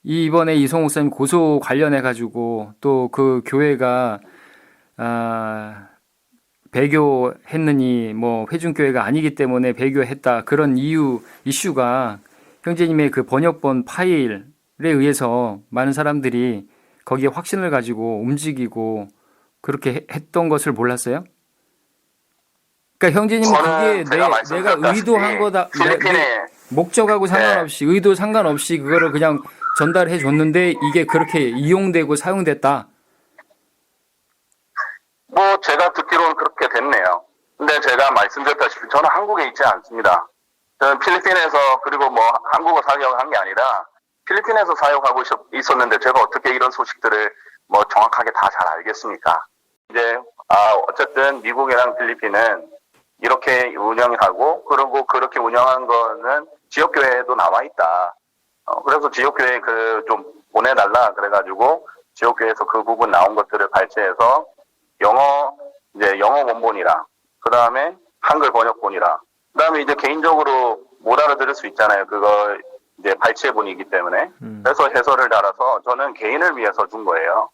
이번에 이성욱 목사님 고소 관련해 가지고 또 그 교회가 배교했느니 뭐 회중교회가 아니기 때문에 배교했다 그런 이슈가 형제님의 그 번역본 파일에 의해서 많은 사람들이 거기에 확신을 가지고 움직이고 그렇게 했던 것을 몰랐어요? 그러니까 형제님은 그게 내가 의도한 거다. 필리핀에 목적하고 상관없이 의도 상관없이 그거를 그냥 전달해 줬는데 이게 그렇게 이용되고 사용됐다. 뭐 제가 듣기로는 그렇게 됐네요. 근데 제가 말씀드렸다시피 저는 한국에 있지 않습니다. 저는 필리핀에서 그리고 뭐 한국어 사역한 게 아니라 필리핀에서 사역하고 있었는데 제가 어떻게 이런 소식들을 뭐 정확하게 다 잘 알겠습니까? 이제 어쨌든 미국이랑 필리핀은 이렇게 운영하고 그리고 그렇게 운영한 거는 지역교회에도 나와 있다. 그래서 지역교회 좀 보내달라 그래가지고 지역교회에서 그 부분 나온 것들을 발췌해서 영어 원본이랑 그 다음에 한글 번역본이랑 그 다음에 이제 개인적으로 못 알아들을 수 있잖아요. 그거 이제 발췌본이기 때문에. 그래서 해설을 달아서 저는 개인을 위해서 준 거예요.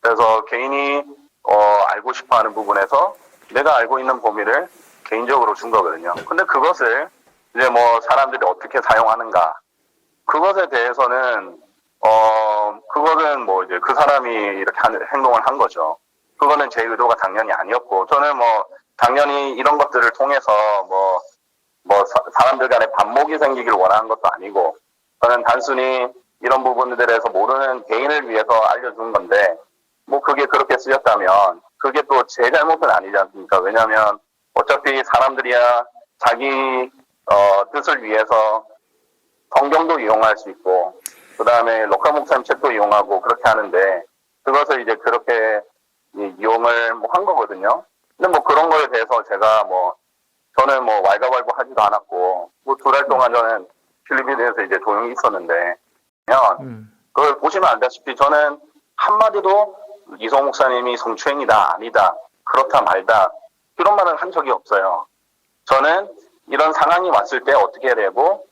그래서 개인이 알고 싶어하는 부분에서 내가 알고 있는 범위를 개인적으로 준 거거든요. 근데 그것을 이제 뭐 사람들이 어떻게 사용하는가 그것에 대해서는 그거는 뭐 이제 그 사람이 이렇게 행동을 한 거죠. 그거는 제 의도가 당연히 아니었고 저는 뭐 당연히 이런 것들을 통해서 사람들 간에 반목이 생기길 원하는 것도 아니고 저는 단순히 이런 부분들에서 모르는 개인을 위해서 알려준 건데 뭐 그게 그렇게 쓰였다면 그게 또 제 잘못은 아니지 않습니까? 왜냐하면 어차피 사람들이야 자기 뜻을 위해서 성경도 이용할 수 있고 그 다음에 로카 목사님 책도 이용하고 그렇게 하는데 그것을 이제 그렇게 이용을 한 거거든요. 근데 뭐 그런 거에 대해서 제가 저는 왈가왈부 하지도 않았고 뭐 2달 동안 저는 필리핀에서 이제 조용히 있었는데 그걸 보시면 알다시피 저는 한마디도 이성 목사님이 성추행이다 아니다 그렇다 말다 이런 말을 한 적이 없어요. 저는 이런 상황이 왔을 때 어떻게 해야 되고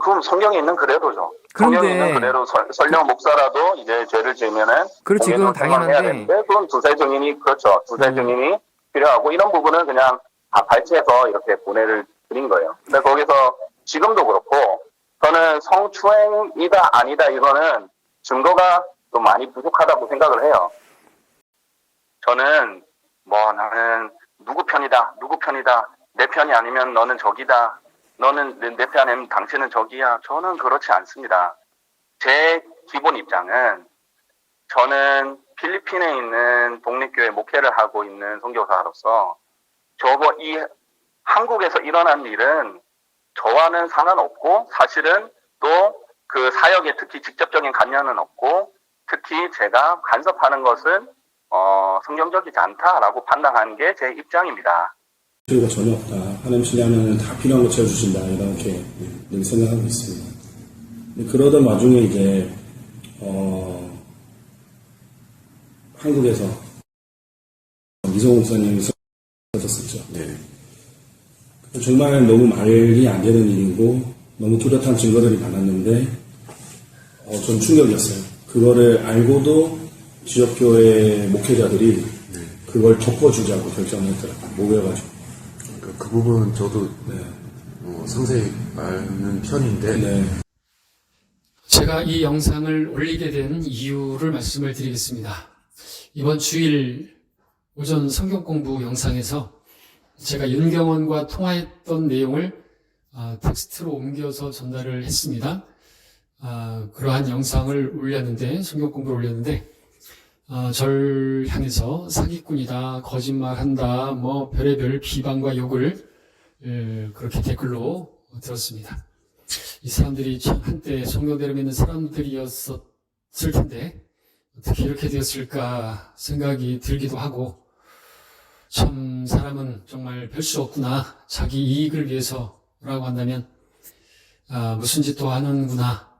그럼 성경에 있는 그대로죠. 성경에 있는 그대로 설령 목사라도 이제 죄를 지으면은 그렇지 그건 당연한데 그건 두세 증인이 그렇죠. 두세 증인이 필요하고 이런 부분은 그냥 다 발췌해서 이렇게 보내를 드린 거예요. 근데 거기서 지금도 그렇고 저는 성추행이다 아니다 이거는 증거가 좀 많이 부족하다고 생각을 해요. 저는 나는 누구 편이다 내 편이 아니면 너는 적이다 너는 내 편 아니면 당신은 적이야. 저는 그렇지 않습니다. 제 기본 입장은 저는 필리핀에 있는 독립교회 목회를 하고 있는 선교사로서 이 한국에서 일어난 일은 저와는 상관없고 사실은 또 그 사역에 특히 직접적인 관련은 없고 특히 제가 간섭하는 것은 성경적이지 않다라고 판단하는 게 제 입장입니다. 필요가 전혀 없다. 하나님 신뢰하면 다 필요한 거 채워주신다. 이렇게 늘 생각하고 있습니다. 그러던 와중에 이제 한국에서 이성욱 목사님이 썼었죠. 네. 정말 너무 말이 안 되는 일이고 너무 뚜렷한 증거들이 많았는데 전 충격이었어요. 그거를 알고도 지역교회 목회자들이 그걸 덮어주자고 결정을 했더라고요. 모여가지고. 그 부분은 저도 상세히 아는 편인데 네. 제가 이 영상을 올리게 된 이유를 말씀을 드리겠습니다. 이번 주일 오전 성경 공부 영상에서 제가 윤경원과 통화했던 내용을 텍스트로 옮겨서 전달을 했습니다. 그러한 영상을 올렸는데 성경 공부를 올렸는데 절 향해서 사기꾼이다, 거짓말한다, 별의별 비방과 욕을 그렇게 댓글로 들었습니다. 이 사람들이 참 한때 성경대로 믿는 사람들이었을 텐데 어떻게 이렇게 되었을까 생각이 들기도 하고 참 사람은 정말 별 수 없구나. 자기 이익을 위해서라고 한다면 무슨 짓도 하는구나.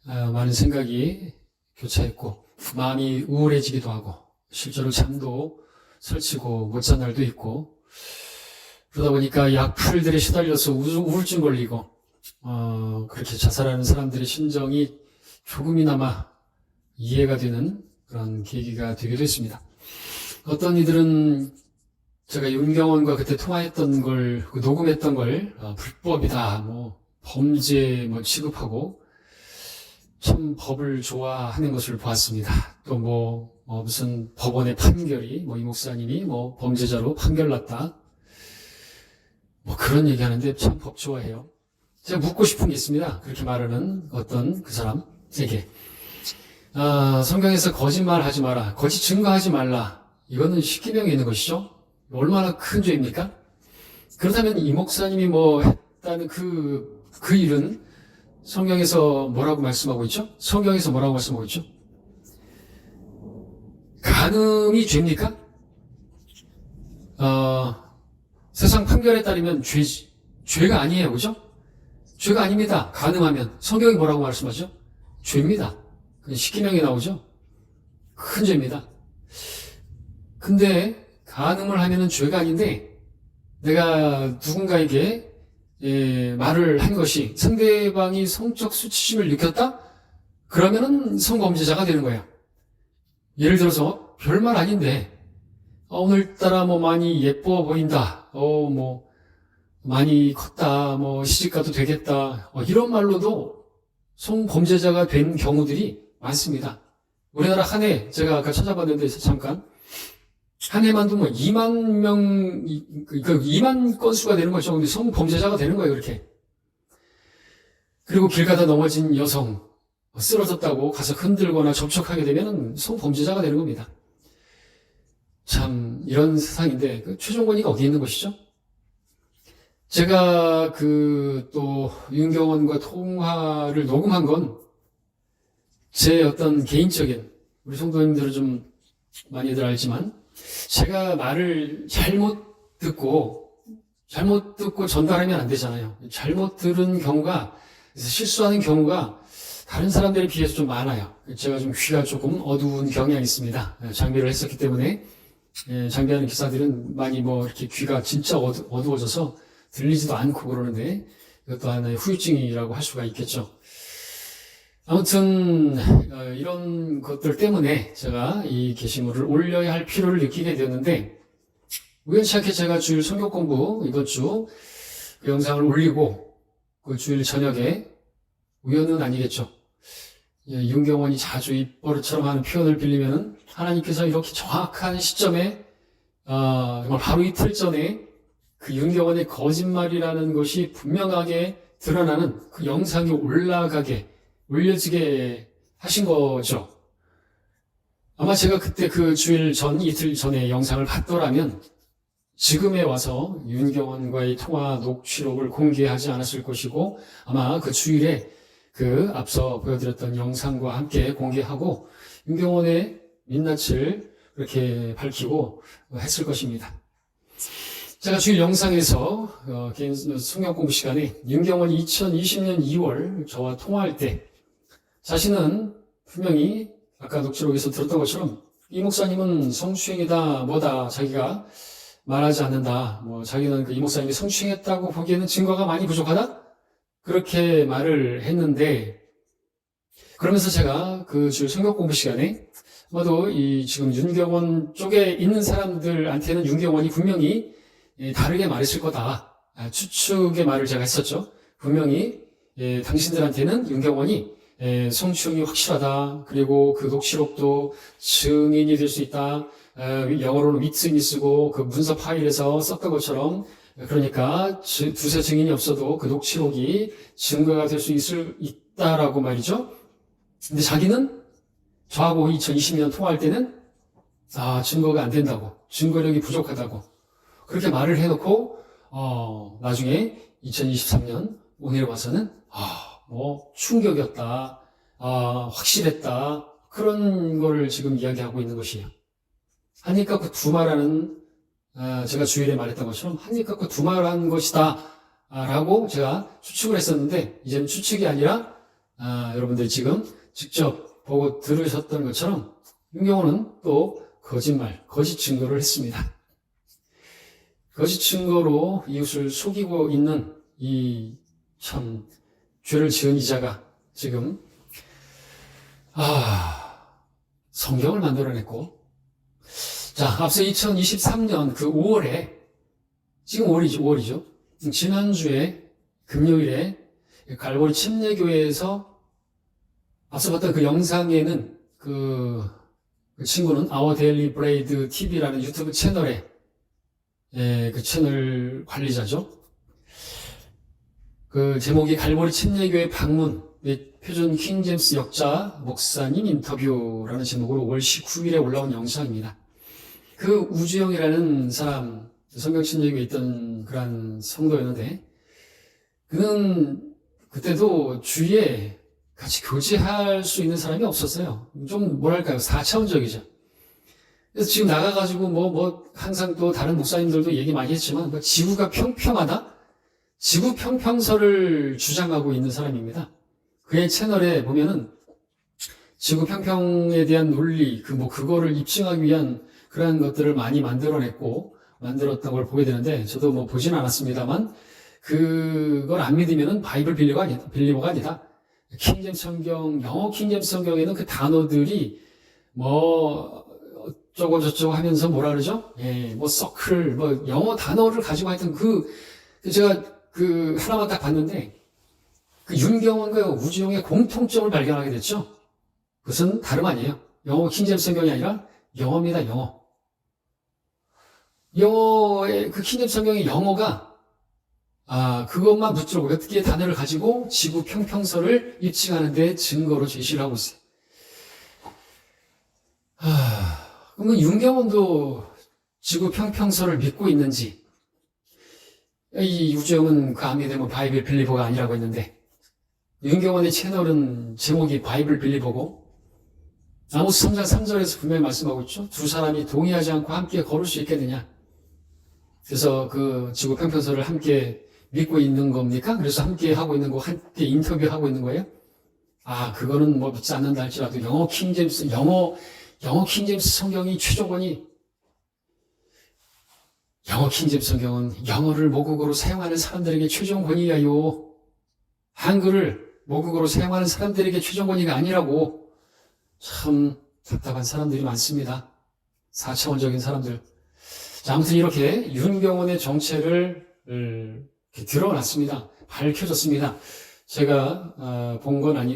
많은 생각이 교차했고 마음이 우울해지기도 하고 실제로 잠도 설치고 못 잔 날도 있고 그러다 보니까 약풀들에 시달려서 우울증 걸리고 그렇게 자살하는 사람들의 심정이 조금이나마 이해가 되는 그런 계기가 되기도 했습니다. 어떤 이들은 제가 윤경원과 그때 통화했던 걸, 녹음했던 걸 불법이다, 범죄 취급하고 참 법을 좋아하는 것을 보았습니다. 또 무슨 법원의 판결이 이 목사님이 범죄자로 판결났다, 그런 얘기하는데 참 법 좋아해요. 제가 묻고 싶은 게 있습니다. 그렇게 말하는 어떤 그 사람에게. 성경에서 거짓말 하지 마라, 거짓 증거하지 말라, 이거는 십계명에 있는 것이죠. 얼마나 큰 죄입니까? 그렇다면 이 목사님이 했다는 그 일은 성경에서 뭐라고 말씀하고 있죠? 성경에서 뭐라고 말씀하고 있죠? 간음이 죄입니까? 세상 판결에 따르면 죄지. 죄가 아니에요. 그죠? 죄가 아닙니다. 간음하면. 성경이 뭐라고 말씀하죠? 죄입니다. 십계명에 나오죠? 큰 죄입니다. 근데 간음을 하면은 죄가 아닌데 내가 누군가에게 말을 한 것이 상대방이 성적 수치심을 느꼈다? 그러면은 성범죄자가 되는 거예요. 예를 들어서 별말 아닌데 오늘따라 많이 예뻐 보인다, 많이 컸다, 시집가도 되겠다, 이런 말로도 성범죄자가 된 경우들이 많습니다. 우리나라 한 해, 제가 아까 찾아봤는데 잠깐, 한 해만도 2만 명, 2만 건수가 되는 거죠. 근데 성범죄자가 되는 거예요, 그렇게. 그리고 길 가다 넘어진 여성, 쓰러졌다고 가서 흔들거나 접촉하게 되면 성범죄자가 되는 겁니다. 참, 이런 세상인데, 최종 권위가 어디 있는 것이죠? 제가 또 윤경원과 통화를 녹음한 건 제 어떤 개인적인, 우리 성도님들은 좀 많이들 알지만, 제가 말을 잘못 듣고 전달하면 안 되잖아요. 잘못 들은 경우가, 실수하는 경우가 다른 사람들에 비해서 좀 많아요. 제가 좀 귀가 조금 어두운 경향이 있습니다. 장비를 했었기 때문에, 장비하는 기사들은 많이 이렇게 귀가 진짜 어두워져서 들리지도 않고 그러는데, 이것도 하나의 후유증이라고 할 수가 있겠죠. 아무튼 이런 것들 때문에 제가 이 게시물을 올려야 할 필요를 느끼게 되었는데, 우연치 않게 제가 주일 성경 공부 이번 주 그 영상을 올리고 그 주일 저녁에, 우연은 아니겠죠, 윤경원이 자주 입버릇처럼 하는 표현을 빌리면은 하나님께서 이렇게 정확한 시점에 정말 하루 이틀 전에 그 윤경원의 거짓말이라는 것이 분명하게 드러나는 그 영상이 올려지게 하신 거죠. 아마 제가 그때 그 주일 전, 이틀 전에 영상을 봤더라면 지금에 와서 윤경원과의 통화 녹취록을 공개하지 않았을 것이고, 아마 그 주일에 그 앞서 보여드렸던 영상과 함께 공개하고 윤경원의 민낯을 그렇게 밝히고 했을 것입니다. 제가 주일 영상에서 개인 성경 공부 시간에 윤경원이 2020년 2월 저와 통화할 때 자신은 분명히 아까 녹취록에서 들었던 것처럼 이 목사님은 성추행이다 뭐다 자기가 말하지 않는다, 자기는 이 목사님이 성추행했다고 보기에는 증거가 많이 부족하다, 그렇게 말을 했는데, 그러면서 제가 그 주일 성경 공부 시간에 아마도 지금 윤경원 쪽에 있는 사람들한테는 윤경원이 분명히 다르게 말했을 거다, 추측의 말을 제가 했었죠. 분명히 당신들한테는 윤경원이 성추행이 확실하다, 그리고 그 녹취록도 증인이 될 수 있다, 영어로는 위트니스고 그 문서 파일에서 썼던 것처럼, 그러니까 두세 증인이 없어도 그 녹취록이 증거가 될 수 있다라고 말이죠. 근데 자기는 저하고 2020년 통화할 때는 증거가 안 된다고, 증거력이 부족하다고 그렇게 말을 해놓고 나중에 2023년 오늘에 와서는 충격이었다, 확실했다, 그런 거를 지금 이야기하고 있는 것이에요. 한입 갖고 두말하는, 제가 주일에 말했던 것처럼 한입 갖고 두말한 것이다 라고 제가 추측을 했었는데, 이제는 추측이 아니라 여러분들이 지금 직접 보고 들으셨던 것처럼 윤경원은 또 거짓 증거를 했습니다. 거짓 증거로 이웃을 속이고 있는 이 참 죄를 지은 이자가 지금 성경을 만들어냈고, 자, 앞서 2023년 그 5월에, 지금 5월이죠. 지난주에 금요일에 갈보리 침례교회에서 앞서 봤던 그 영상에는 그 친구는 Our Daily Bread TV라는 유튜브 채널의 그 채널 관리자죠. 그 제목이 갈보리 침례교회 방문 및 표준 킹제임스 역자 목사님 인터뷰라는 제목으로 5월 19일에 올라온 영상입니다. 그 우주영이라는 사람, 성경 침례교회에 있던 그런 성도였는데, 그는 그때도 주위에 같이 교제할 수 있는 사람이 없었어요. 좀 뭐랄까요, 4차원적이죠. 그래서 지금 나가가지고 항상 또 다른 목사님들도 얘기 많이 했지만, 지구가 평평하다? 지구 평평설을 주장하고 있는 사람입니다. 그의 채널에 보면은 지구 평평에 대한 논리, 그거를 입증하기 위한 그러한 것들을 많이 만들었던 걸 보게 되는데, 저도 보진 않았습니다만, 그걸 안 믿으면은 바이블 빌리버가 아니다. 킹제임스 성경, 영어 킹제임스 성경에는 그 단어들이 어쩌고 저쩌고 하면서 뭐라 그러죠? 서클, 영어 단어를 가지고 하여튼 제가 하나만 딱 봤는데, 윤경원과 우주영의 공통점을 발견하게 됐죠? 그것은 다름 아니에요. 영어 킹제임스 성경이 아니라 영어입니다, 영어. 영어의, 킹제임스 성경의 영어가, 그것만 붙들고 몇 개의 단어를 가지고 지구 평평설을 입증하는 데 증거로 제시를 하고 있어요. 그러면 윤경원도 지구 평평설을 믿고 있는지, 이 우주영은 그 안 믿으면 바이블 빌리버가 아니라고 했는데, 윤경원의 채널은 제목이 바이블 빌리버고, 아모스 3장 3절에서 분명히 말씀하고 있죠. 두 사람이 동의하지 않고 함께 걸을 수 있겠느냐. 그래서 그 지구 평평설을 함께 믿고 있는 겁니까? 그래서 함께 하고 있는 거, 함께 인터뷰하고 있는 거예요? 그거는 믿지 않는다 할지라도 영어 킹제임스 성경이 최종권이, 영어 킹제임스 성경은 영어를 모국어로 사용하는 사람들에게 최종 권위야요. 한글을 모국어로 사용하는 사람들에게 최종 권위가 아니라고. 참 답답한 사람들이 많습니다. 4차원적인 사람들. 자, 아무튼 이렇게 윤경원의 정체를 드러났습니다. 밝혀졌습니다. 제가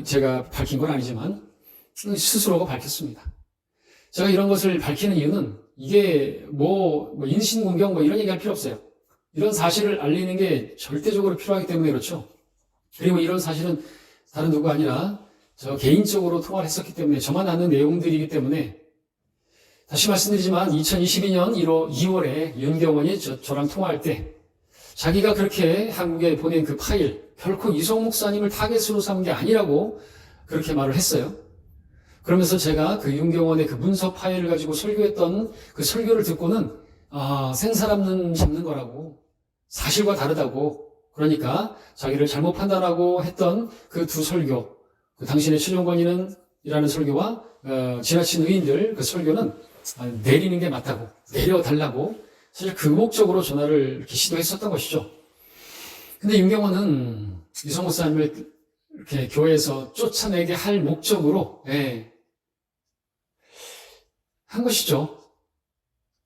제가 밝힌 건 아니지만 스스로가 밝혔습니다. 제가 이런 것을 밝히는 이유는 이게 인신공격 이런 얘기할 필요 없어요. 이런 사실을 알리는 게 절대적으로 필요하기 때문에 그렇죠. 그리고 이런 사실은 다른 누가 아니라 저 개인적으로 통화를 했었기 때문에 저만 아는 내용들이기 때문에, 다시 말씀드리지만 2022년 2월에 윤경원이 저랑 통화할 때 자기가 그렇게 한국에 보낸 그 파일, 결코 이성 목사님을 타겟으로 삼은 게 아니라고 그렇게 말을 했어요. 그러면서 제가 그 윤경원의 그 문서 파일을 가지고 설교했던 그 설교를 듣고는 생사람 잡는 거라고, 사실과 다르다고, 그러니까 자기를 잘못 판단하고 했던 그 두 설교, 그 당신의 최종 권위는 이라는 설교와 지나친 의인들 그 설교는 내리는 게 맞다고, 내려달라고, 사실 그 목적으로 전화를 이렇게 시도했었던 것이죠. 근데 윤경원은 이성 목사님을 이렇게 교회에서 쫓아내게 할 목적으로 한 것이죠.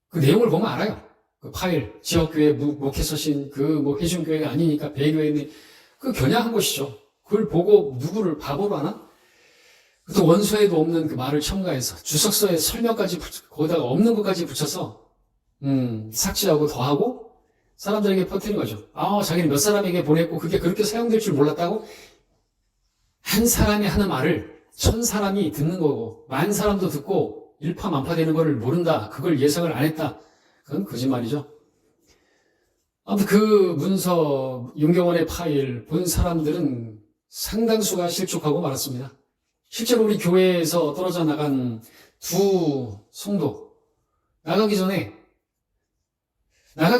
그 내용을 보면 알아요. 그 파일, 지역교회 목회서신 회중교회가 아니니까 배교회는 겨냥한 것이죠. 그걸 보고 누구를 바보로 하나? 또 원서에도 없는 그 말을 첨가해서 주석서에 설명까지 거기다가 없는 것까지 붙여서 삭제하고 더하고 사람들에게 퍼뜨리는 거죠. 자기는 몇 사람에게 보냈고 그게 그렇게 사용될 줄 몰랐다고. 한 사람이 하는 말을 1000사람이 듣는 거고 10,000사람도 듣고 일파만파되는 걸 모른다. 그걸 예상을 안 했다. 그건 거짓말이죠. 아무튼 그 문서, 윤경원의 파일 본 사람들은 상당수가 실족하고 말았습니다. 실제로 우리 교회에서 떨어져 나간 두 성도, 나가기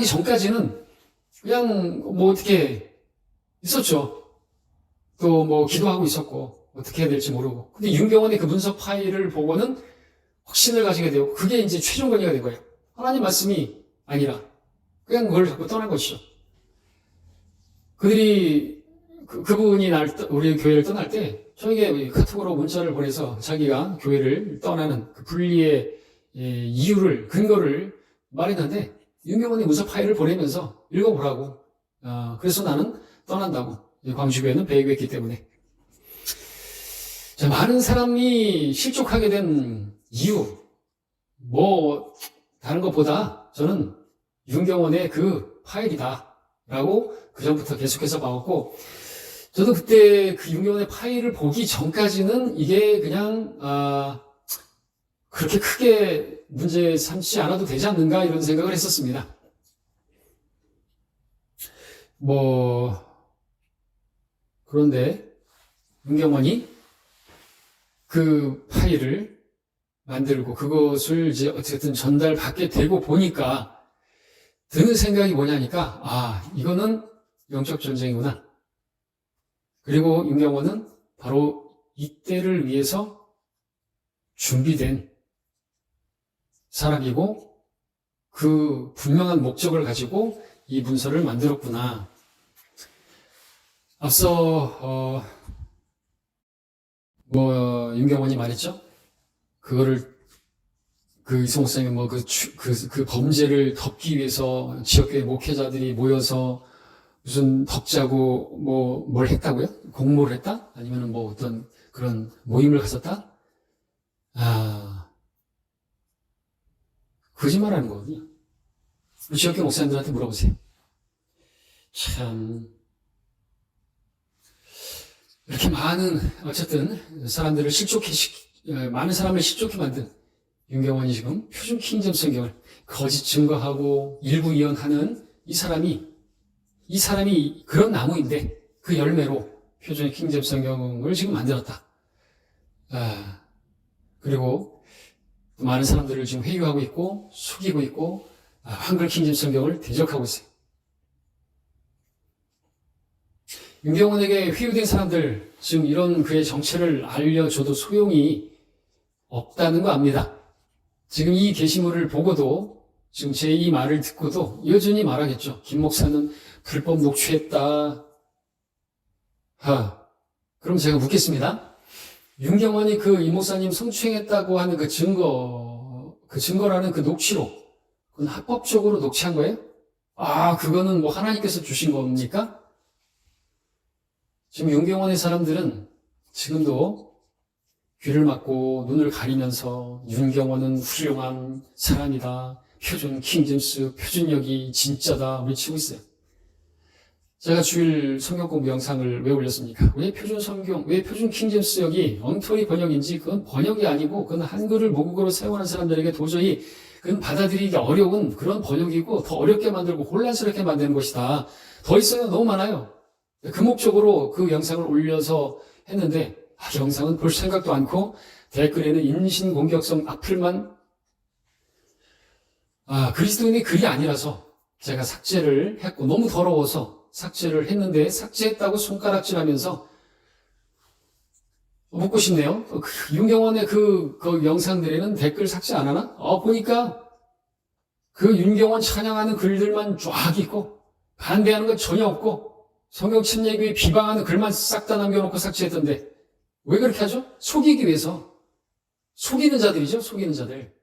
전까지는 그냥 어떻게 있었죠. 또 기도하고 있었고 어떻게 해야 될지 모르고. 근데 윤경원의 그 문서 파일을 보고는 확신을 가지게 되고 그게 이제 최종 권위가 된 거예요. 하나님 말씀이 아니라 그냥 그걸 자꾸 떠난 것이죠. 그들이 그분이 우리 교회를 떠날 때 저에게 카톡으로 문자를 보내서 자기가 교회를 떠나는 그 분리의 이유를, 근거를 말했는데 윤경원이 문서 파일을 보내면서 읽어보라고. 그래서 나는 떠난다고. 광주교회는 배교했기 때문에. 자, 많은 사람이 실족하게 된 이유, 다른 것보다 저는 윤경원의 그 파일이다. 라고 그전부터 계속해서 봐왔고, 저도 그때 그 윤경원의 파일을 보기 전까지는 이게 그냥, 그렇게 크게 문제 삼지 않아도 되지 않는가 이런 생각을 했었습니다. 그런데 윤경원이 그 파일을 만들고 그것을 이제 어쨌든 전달받게 되고 보니까 드는 생각이 뭐냐니까, 이거는 영적 전쟁이구나. 그리고 윤경원은 바로 이때를 위해서 준비된 사람이고 그 분명한 목적을 가지고 이 문서를 만들었구나. 앞서 윤경원이 말했죠. 그거를 이승호 목사님이 그 범죄를 덮기 위해서 지역교회 목회자들이 모여서 무슨 덮자고 뭘 했다고요? 공모를 했다? 아니면은 어떤 그런 모임을 가졌다? 거짓말하는 거거든요. 지역교회 목사님들한테 물어보세요. 참, 이렇게 많은 어쨌든 많은 사람을 실족해 만든 윤경원이 지금 표준 킹제임스 성경을 거짓 증거하고 일부 이언하는 이 사람이 그런 나무인데 그 열매로 표준 킹제임스 성경을 지금 만들었다. 그리고 또 많은 사람들을 지금 회유하고 있고 속이고 있고 한글 킹제임스 성경을 대적하고 있어요. 윤경원에게 회유된 사람들 지금 이런 그의 정체를 알려줘도 소용이 없다는 거 압니다. 지금 이 게시물을 보고도 지금 제 이 말을 듣고도 여전히 말하겠죠. 김 목사는 불법 녹취했다. 그럼 제가 묻겠습니다. 윤경원이 이 목사님 성추행했다고 하는 그 증거라는 그 녹취록, 그건 합법적으로 녹취한 거예요? 그거는 하나님께서 주신 겁니까? 지금 윤경원의 사람들은 지금도 귀를 막고 눈을 가리면서 윤경원은 훌륭한 사람이다. 표준 킹제임스, 표준역이 진짜다. 외치고 있어요. 제가 주일 성경 공부 영상을 왜 올렸습니까? 왜 표준 킹제임스역이 엉터리 번역인지 그건 번역이 아니고 그건 한글을 모국어로 사용하는 사람들에게 도저히 그건 받아들이기 어려운 그런 번역이고 더 어렵게 만들고 혼란스럽게 만드는 것이다. 더 있어요. 너무 많아요. 그 목적으로 그 영상을 올려서 했는데 영상은 볼 생각도 않고 댓글에는 인신공격성 악플만 그리스도인의 글이 아니라서 제가 삭제를 했고 너무 더러워서 삭제를 했는데 삭제했다고 손가락질하면서 묻고 싶네요. 윤경원의 그 영상들에는 댓글 삭제 안 하나? 보니까 그 윤경원 찬양하는 글들만 쫙 있고 반대하는 건 전혀 없고 성경 침례교회 비방하는 글만 싹 다 남겨놓고 삭제했던데 왜 그렇게 하죠? 속이기 위해서. 속이는 자들이죠. 속이는 자들.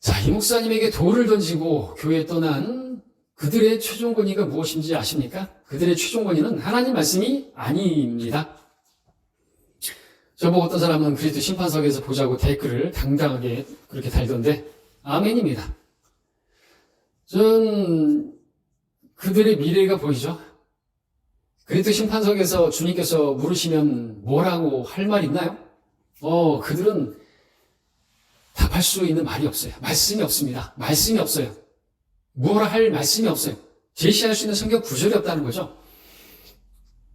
자, 이 목사님에게 돌을 던지고 교회에 떠난 그들의 최종 권위가 무엇인지 아십니까? 그들의 최종 권위는 하나님 말씀이 아닙니다. 저보고 어떤 사람은 그리스도 심판석에서 보자고 댓글을 당당하게 그렇게 달던데 아멘입니다. 전 그들의 미래가 보이죠. 그리스도 심판석에서 주님께서 물으시면 뭐라고 할 말 있나요? 그들은 답할 수 있는 말이 없어요. 말씀이 없습니다. 말씀이 없어요. 뭐라 할 말씀이 없어요. 제시할 수 있는 성경 구절이 없다는 거죠.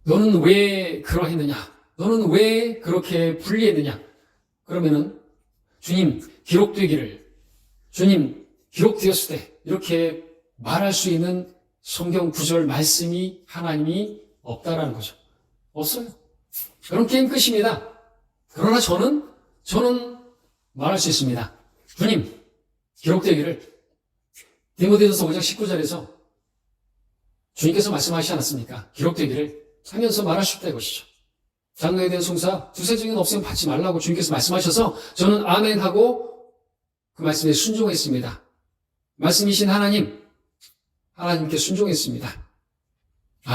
너는 왜 그러했느냐? 너는 왜 그렇게 분리했느냐? 그러면은 주님 기록되었을 때 이렇게 말할 수 있는 성경 구절 말씀이 하나님이 없다라는 거죠. 없어요. 그럼 게임 끝입니다. 그러나 저는 말할 수 있습니다. 주님 기록되기를 디모데전서 5장 19절에서 주님께서 말씀하시지 않았습니까? 기록되기를 하면서 말하셨다 이것이죠. 장로에 대한 송사 두세 증인 없으면 받지 말라고 주님께서 말씀하셔서 저는 아멘하고 그 말씀에 순종했습니다. 말씀이신 하나님께 순종했습니다.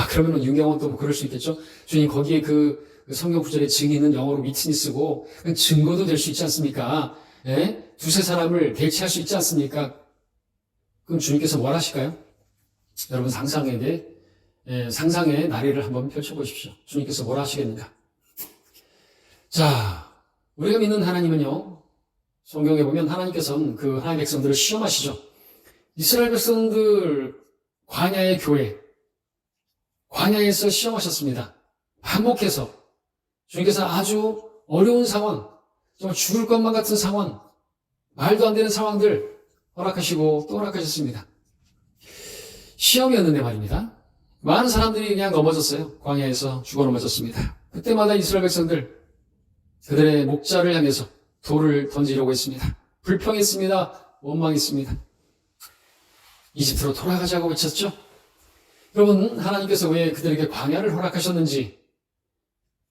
그러면은 윤경원 또 뭐 그럴 수 있겠죠? 주님 거기에 그 성경 구절의 증인은 영어로 위트니스고 증거도 될 수 있지 않습니까? 예? 두세 사람을 대체할 수 있지 않습니까? 그럼 주님께서 뭘 하실까요? 여러분 상상의 나래를 한번 펼쳐보십시오. 주님께서 뭘 하시겠는가? 자, 우리가 믿는 하나님은요, 성경에 보면 하나님께서는 그 하나님의 백성들을 시험하시죠. 이스라엘 백성들 광야의 교회, 광야에서 시험하셨습니다. 반복해서 주님께서 아주 어려운 상황, 정말 죽을 것만 같은 상황, 말도 안 되는 상황들 허락하시고 또 허락하셨습니다. 시험이었는데 말입니다. 많은 사람들이 그냥 넘어졌어요. 광야에서 죽어 넘어졌습니다. 그때마다 이스라엘 백성들 그들의 목자를 향해서 돌을 던지려고 했습니다. 불평했습니다. 원망했습니다. 이집트로 돌아가자고 외쳤죠. 여러분, 하나님께서 왜 그들에게 광야를 허락하셨는지,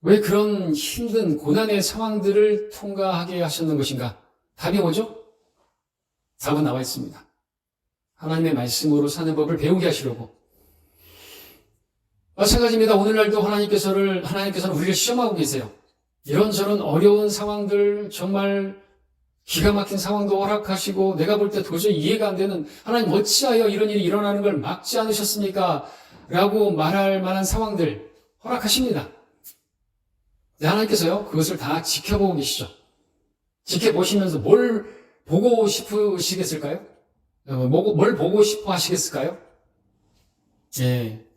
왜 그런 힘든 고난의 상황들을 통과하게 하셨는 것인가? 답이 뭐죠? 답은 나와 있습니다. 하나님의 말씀으로 사는 법을 배우게 하시려고. 마찬가지입니다. 오늘날도 하나님께서는 우리를 시험하고 계세요. 이런저런 어려운 상황들, 정말 기가 막힌 상황도 허락하시고 내가 볼 때 도저히 이해가 안 되는, 하나님 어찌하여 이런 일이 일어나는 걸 막지 않으셨습니까? 라고 말할 만한 상황들 허락하십니다. 하나님께서요, 그것을 다 지켜보고 계시죠. 지켜보시면서 뭘 보고 싶으시겠을까요? 뭘 보고 싶어 하시겠을까요?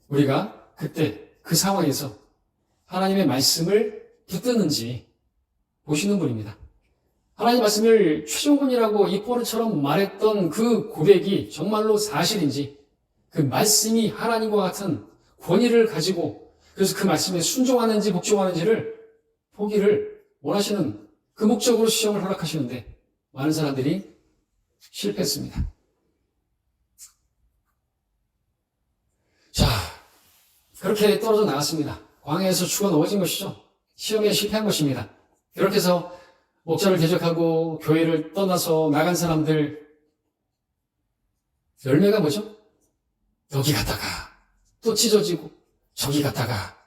우리가 그때 그 상황에서 하나님의 말씀을 붙드는지 보시는 분입니다. 하나님의 말씀을 최종훈이라고 이 포르처럼 말했던 그 고백이 정말로 사실인지, 그 말씀이 하나님과 같은 권위를 가지고 그래서 그 말씀에 순종하는지 복종하는지를 보기를 원하시는 그 목적으로 시험을 허락하시는데 많은 사람들이 실패했습니다. 자, 그렇게 떨어져 나갔습니다. 광야에서 죽어 넘어진 것이죠. 시험에 실패한 것입니다. 그렇게 해서 목자를 대적하고 교회를 떠나서 나간 사람들 열매가 뭐죠? 여기 갔다가 또 찢어지고 저기 갔다가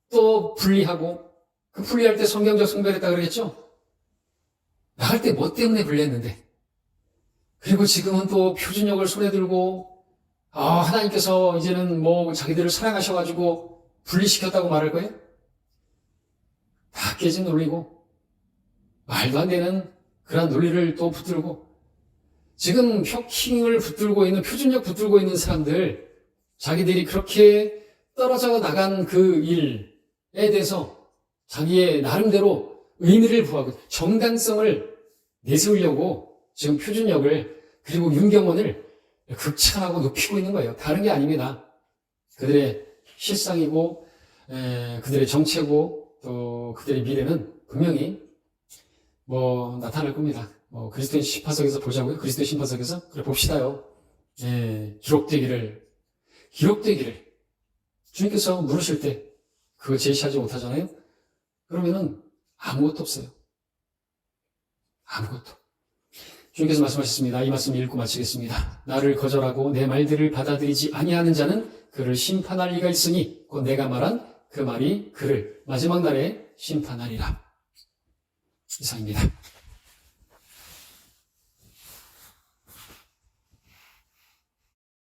또 분리하고, 그 분리할 때 성경적 성별했다 그러겠죠? 나갈 때 뭐 때문에 분리했는데, 그리고 지금은 또 표준역을 손에 들고 하나님께서 이제는 뭐 자기들을 사랑하셔가지고 분리시켰다고 말할 거예요? 다 깨진 논리고 말도 안 되는 그런 논리를 또 붙들고, 지금 표킹을 붙들고 있는, 표준역 붙들고 있는 사람들, 자기들이 그렇게 떨어져 나간 그 일에 대해서 자기의 나름대로 의미를 부하고 정당성을 내세우려고 지금 표준역을, 그리고 윤경원을 극찬하고 높이고 있는 거예요. 다른 게 아닙니다. 그들의 실상이고 그들의 정체고 또 그들의 미래는 분명히 나타날 겁니다. 그리스도의 심판석에서 보자고요. 그리스도의 심판석에서 그래 봅시다요. 기록되기를 주님께서 물으실 때 그거 제시하지 못하잖아요. 그러면은 아무것도 없어요. 아무것도. 주님께서 말씀하셨습니다. 이 말씀 읽고 마치겠습니다. 나를 거절하고 내 말들을 받아들이지 아니하는 자는 그를 심판할 리가 있으니 곧 내가 말한 그 말이 그를 마지막 날에 심판하리라. 이상입니다.